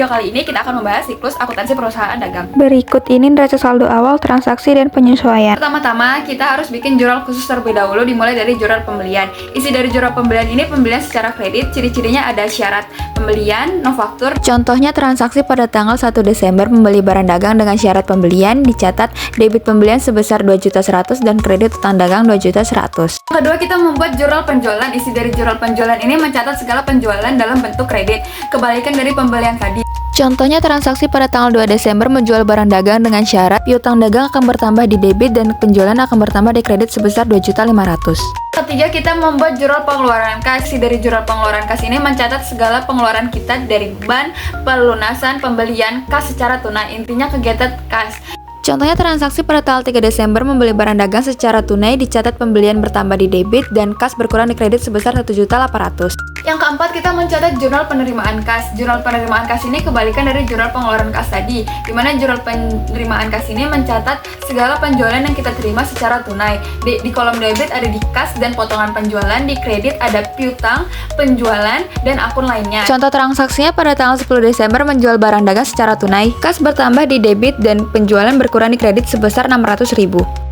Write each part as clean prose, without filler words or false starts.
video kali ini kita akan membahas siklus akuntansi perusahaan dagang. Berikut ini neraca saldo awal, transaksi, dan penyesuaian. Pertama-tama kita harus bikin jurnal khusus terlebih dahulu, dimulai dari jurnal pembelian. Isi dari jurnal pembelian ini pembelian secara kredit, ciri-cirinya ada syarat pembelian, no faktur. Contohnya transaksi pada tanggal 1 Desember membeli barang dagang dengan syarat pembelian, dicatat debit pembelian sebesar 2.100.000 dan kredit utang dagang 2.100.000. Kedua, kita membuat jurnal penjualan. Isi dari jurnal penjualan ini mencatat segala penjualan dalam bentuk kredit, kebalikan dari pembelian tadi. Contohnya transaksi pada tanggal 2 Desember menjual barang dagang dengan syarat piutang dagang akan bertambah di debit dan penjualan akan bertambah di kredit sebesar 2.500.000. Ketiga, kita membuat jurnal pengeluaran kas. Dari jurnal pengeluaran kas ini mencatat segala pengeluaran kita dari beban, pelunasan, pembelian, kas secara tunai. Intinya kegiatan kas. Contohnya transaksi pada tanggal 3 Desember membeli barang dagang secara tunai, dicatat pembelian bertambah di debit dan kas berkurang di kredit sebesar 1.800.000. Yang keempat, kita mencatat jurnal penerimaan kas. Jurnal penerimaan kas ini kebalikan dari jurnal pengeluaran kas tadi, di mana jurnal penerimaan kas ini mencatat segala penjualan yang kita terima secara tunai. Di kolom debit ada di kas dan potongan penjualan, di kredit ada piutang, penjualan, dan akun lainnya. Contoh transaksinya pada tanggal 10 Desember menjual barang dagang secara tunai, kas bertambah di debit dan penjualan berkurang di kredit sebesar 600.000.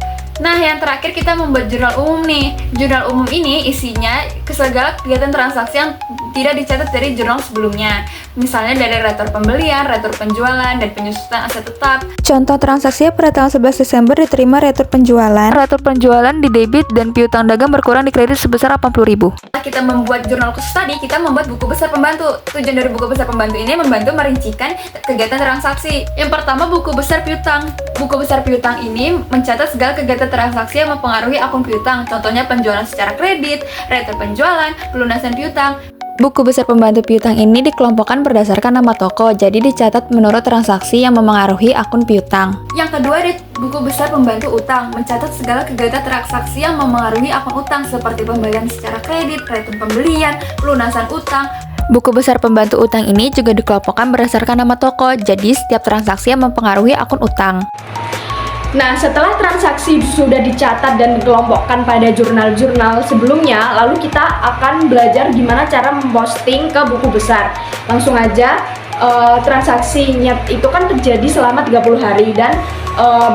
Nah, yang terakhir kita membuat jurnal umum nih. Jurnal umum ini isinya segala kegiatan transaksi yang tidak dicatat dari jurnal sebelumnya. Misalnya dari retur pembelian, retur penjualan, dan penyusutan aset tetap. Contoh transaksinya pada tanggal 11 Desember diterima retur penjualan. Retur penjualan di debit dan piutang dagang berkurang di kredit sebesar 80.000. Setelah kita membuat jurnal khusus tadi, kita membuat buku besar pembantu. Tujuan dari buku besar pembantu ini membantu merincikan kegiatan transaksi. Yang pertama, buku besar piutang. Buku besar piutang ini mencatat segala kegiatan transaksi yang mempengaruhi akun piutang. Contohnya penjualan secara kredit, retur penjualan, pelunasan piutang. Buku besar pembantu piutang ini dikelompokkan berdasarkan nama toko, jadi dicatat menurut transaksi yang memengaruhi akun piutang. Yang kedua, di buku besar pembantu utang mencatat segala kegiatan transaksi yang memengaruhi akun utang seperti pembelian secara kredit, retur pembelian, pelunasan utang. Buku besar pembantu utang ini juga dikelompokkan berdasarkan nama toko, jadi setiap transaksi yang mempengaruhi akun utang. Nah, setelah transaksi sudah dicatat dan dikelompokkan pada jurnal-jurnal sebelumnya, lalu kita akan belajar gimana cara memposting ke buku besar. Langsung aja, transaksinya itu kan terjadi selama 30 hari dan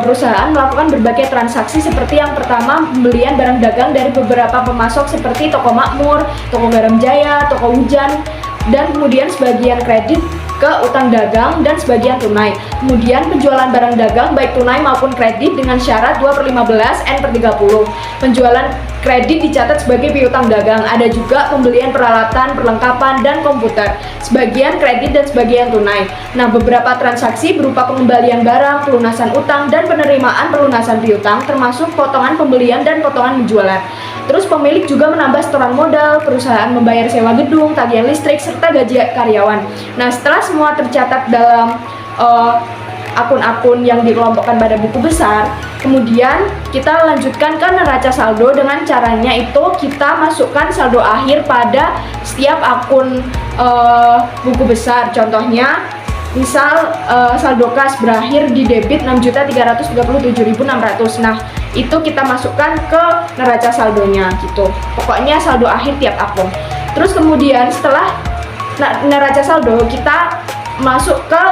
perusahaan melakukan berbagai transaksi seperti yang pertama, pembelian barang dagang dari beberapa pemasok seperti Toko Makmur, Toko Garam Jaya, Toko Hujan, dan kemudian sebagian kredit ke utang dagang dan sebagian tunai. Kemudian penjualan barang dagang baik tunai maupun kredit dengan syarat 2/15 N/30. Penjualan kredit dicatat sebagai piutang dagang. Ada juga pembelian peralatan, perlengkapan, dan komputer. Sebagian kredit dan sebagian tunai. Nah, beberapa transaksi berupa pengembalian barang, pelunasan utang, dan penerimaan pelunasan piutang termasuk potongan pembelian dan potongan penjualan. Terus pemilik juga menambah setoran modal, perusahaan membayar sewa gedung, tagihan listrik, serta gaji karyawan. Nah, setelah semua tercatat dalam akun-akun yang dikelompokkan pada buku besar, kemudian kita lanjutkan ke neraca saldo. Dengan caranya itu kita masukkan saldo akhir pada setiap akun buku besar. Contohnya, misal saldo kas berakhir di debit 6.337.600. Nah, itu kita masukkan ke neraca saldonya gitu. Pokoknya saldo akhir tiap akun. Terus kemudian setelah neraca saldo, kita masuk ke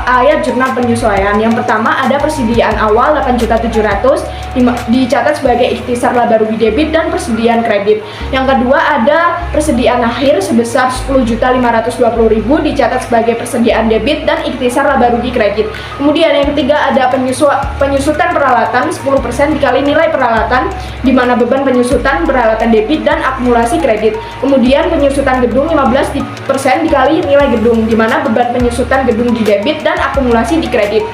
ayat jurnal penyesuaian. Yang pertama ada persediaan awal 8.700.000 dicatat sebagai ikhtisar laba rugi debit dan persediaan kredit. Yang kedua ada persediaan akhir sebesar 10.520.000 dicatat sebagai persediaan debit dan ikhtisar laba rugi kredit. Kemudian yang ketiga ada penyusutan peralatan 10% dikali nilai peralatan, di mana beban penyusutan peralatan debit dan akumulasi kredit. Kemudian penyusutan gedung 15% dikali nilai gedung, di mana beban penyusutan gedung di debit dan akumulasi di kredit.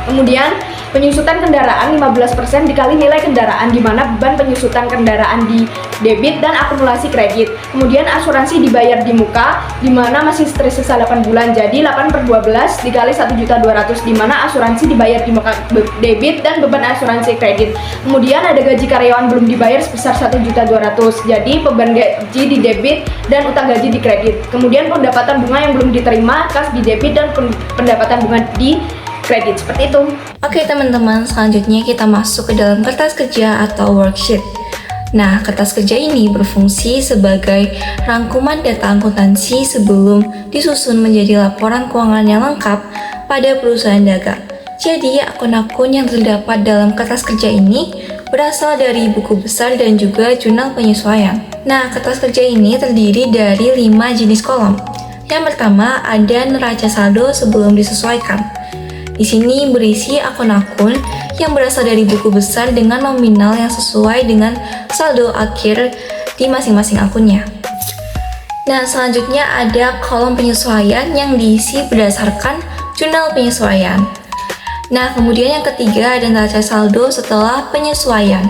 Kemudian penyusutan kendaraan 15% dikali nilai kendaraan, di mana beban penyusutan kendaraan di debit dan akumulasi kredit. Kemudian asuransi dibayar di muka, di mana masih tersisa 8 bulan, jadi 8/12 dikali 1.200.000, di mana asuransi dibayar di muka debit dan beban asuransi kredit. Kemudian ada gaji karyawan belum dibayar sebesar 1.200.000, jadi beban gaji di debit dan utang gaji di kredit. Kemudian pendapatan bunga yang belum diterima, kas di debit dan pendapatan bunga di kredit. Seperti itu. Oke teman-teman, selanjutnya kita masuk ke dalam kertas kerja atau worksheet. Nah, kertas kerja ini berfungsi sebagai rangkuman data akuntansi sebelum disusun menjadi laporan keuangan yang lengkap pada perusahaan dagang. Jadi, akun-akun yang terdapat dalam kertas kerja ini berasal dari buku besar dan juga jurnal penyesuaian. Nah, kertas kerja ini terdiri dari 5 jenis kolom. Yang pertama ada neraca saldo sebelum disesuaikan. Di sini berisi akun-akun yang berasal dari buku besar dengan nominal yang sesuai dengan saldo akhir di masing-masing akunnya. Nah, selanjutnya ada kolom penyesuaian yang diisi berdasarkan jurnal penyesuaian. Nah, kemudian yang ketiga ada neraca saldo setelah penyesuaian.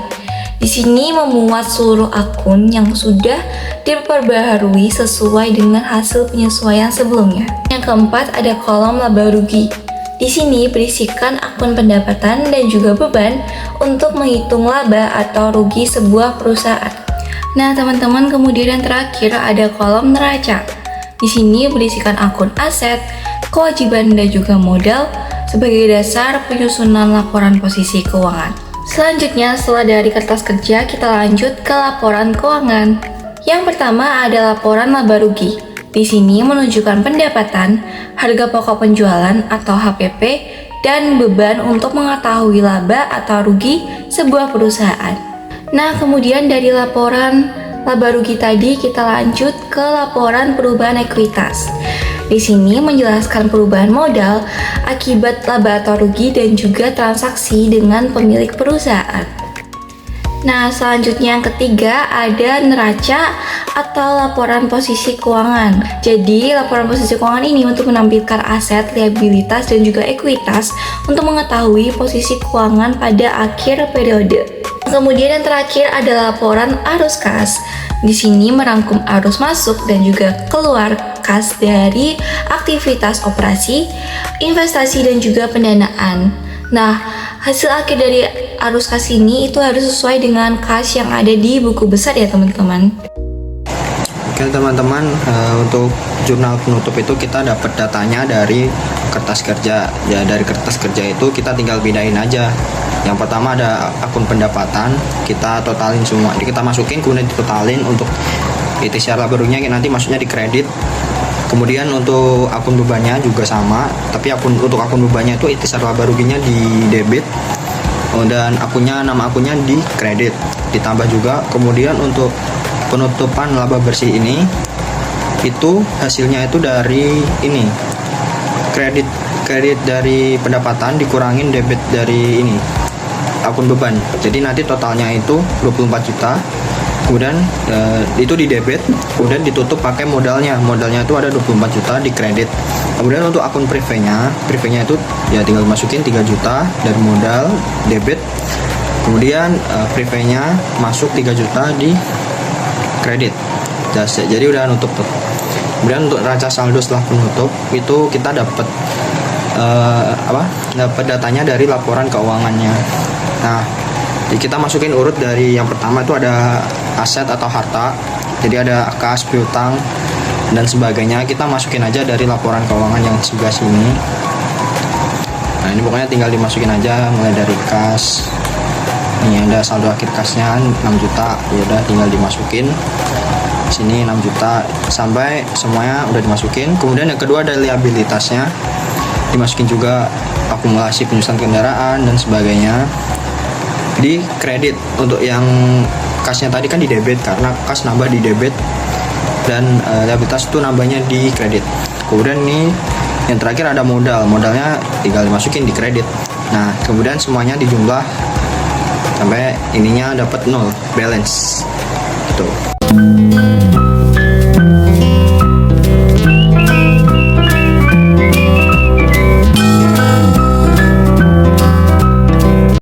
Di sini memuat seluruh akun yang sudah diperbaharui sesuai dengan hasil penyesuaian sebelumnya. Yang keempat ada kolom laba rugi. Di sini berisikan akun pendapatan dan juga beban untuk menghitung laba atau rugi sebuah perusahaan. Nah, teman-teman, kemudian yang terakhir ada kolom neraca. Di sini berisikan akun aset, kewajiban dan juga modal sebagai dasar penyusunan laporan posisi keuangan. Selanjutnya, setelah dari kertas kerja, kita lanjut ke laporan keuangan. Yang pertama ada laporan laba rugi. Di sini menunjukkan pendapatan, harga pokok penjualan atau HPP, dan beban untuk mengetahui laba atau rugi sebuah perusahaan. Nah, kemudian dari laporan laba rugi tadi kita lanjut ke laporan perubahan ekuitas. Di sini menjelaskan perubahan modal akibat laba atau rugi dan juga transaksi dengan pemilik perusahaan. Nah, selanjutnya yang ketiga ada neraca atau laporan posisi keuangan. Jadi, laporan posisi keuangan ini untuk menampilkan aset, liabilitas, dan juga ekuitas untuk mengetahui posisi keuangan pada akhir periode. Kemudian yang terakhir ada laporan arus kas. Di sini merangkum arus masuk dan juga keluar kas dari aktivitas operasi, investasi, dan juga pendanaan. Nah, hasil akhir dari arus kas ini itu harus sesuai dengan kas yang ada di buku besar ya teman-teman. Oke teman-teman, untuk jurnal penutup itu kita dapat datanya dari kertas kerja. Ya, dari kertas kerja itu kita tinggal pindahin aja. Yang pertama ada akun pendapatan, kita totalin semua. Jadi kita masukin kemudian ditotalin untuk ITCR laba ruginya nanti masuknya di kredit. Kemudian untuk akun bebannya juga sama, tapi untuk akun bebannya itu ITCR laba ruginya di debit dan nama akunnya di kredit. Ditambah juga kemudian untuk penutupan laba bersih ini itu hasilnya itu dari ini kredit dari pendapatan dikurangin debit dari ini akun beban. Jadi nanti totalnya itu 24 juta. Kemudian itu di debit, kemudian ditutup pakai modalnya itu ada 24 juta di kredit. Kemudian untuk akun privenya itu ya tinggal masukin 3 juta dari modal debit. Kemudian privenya masuk 3 juta di kredit. Jadi udah nutup tuh. Kemudian untuk neraca saldo setelah penutup itu kita dapat dapat datanya dari laporan keuangannya. Nah, kita masukin urut dari yang pertama itu ada aset atau harta. Jadi ada kas, piutang, dan sebagainya. Kita masukin aja dari laporan keuangan yang sebelah sini. Nah, ini pokoknya tinggal dimasukin aja mulai dari kas. Ini ada saldo akhir kasnya 6 juta. Ya udah tinggal dimasukin. Sini 6 juta sampai semuanya udah dimasukin. Kemudian yang kedua ada liabilitasnya. Dimasukin juga akumulasi penyusunan kendaraan dan sebagainya. Di kredit untuk yang kasnya tadi kan di debit karena kas nambah di debit dan liabilitas itu nambahnya di kredit. Kemudian ini yang terakhir ada modalnya tinggal dimasukin di kredit. Nah, kemudian semuanya dijumlah sampai ininya dapat 0 balance gitu.